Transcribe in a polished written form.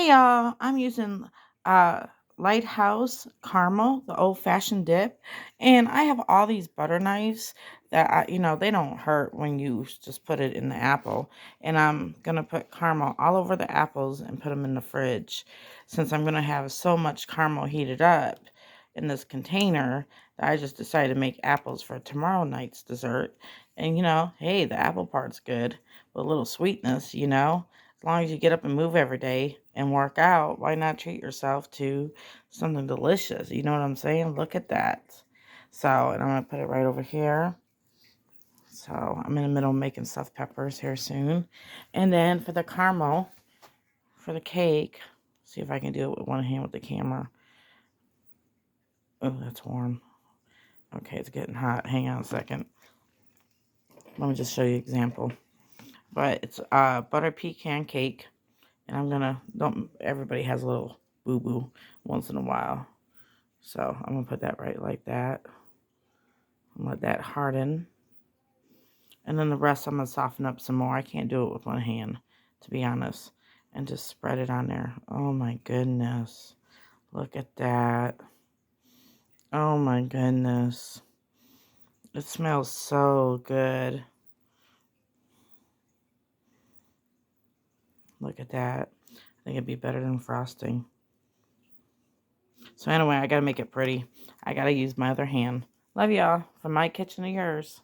Hey y'all, I'm using uh Lighthouse caramel, the old-fashioned dip, and I have all these butter knives that they don't hurt when you just put it in the apple. And I'm gonna put caramel all over the apples and put them in the fridge, since I'm gonna have so much caramel heated up in this container that I just decided to make apples for tomorrow night's dessert. And hey, the apple part's good with a little sweetness. As long as you get up and move every day and work out, why not treat yourself to something delicious? You know what I'm saying? Look at that. So, and I'm going to put it right over here. So, I'm in the middle of making stuffed peppers here soon. And then for the caramel, for the cake, see if I can do it with one hand with the camera. Oh, that's warm. Okay, it's getting hot. Hang on a second. Let me just show you an example. But it's butter pecan cake. And I'm gonna, don't, everybody has a little boo-boo once in a while. So I'm gonna put that right like that. And let that harden. And then the rest I'm gonna soften up some more. I can't do it with one hand, to be honest. And just spread it on there. Oh my goodness. Look at that. Oh my goodness. It smells so good. Look at that. I think it'd be better than frosting. So anyway, I gotta make it pretty. I gotta use my other hand. Love y'all. From my kitchen to yours.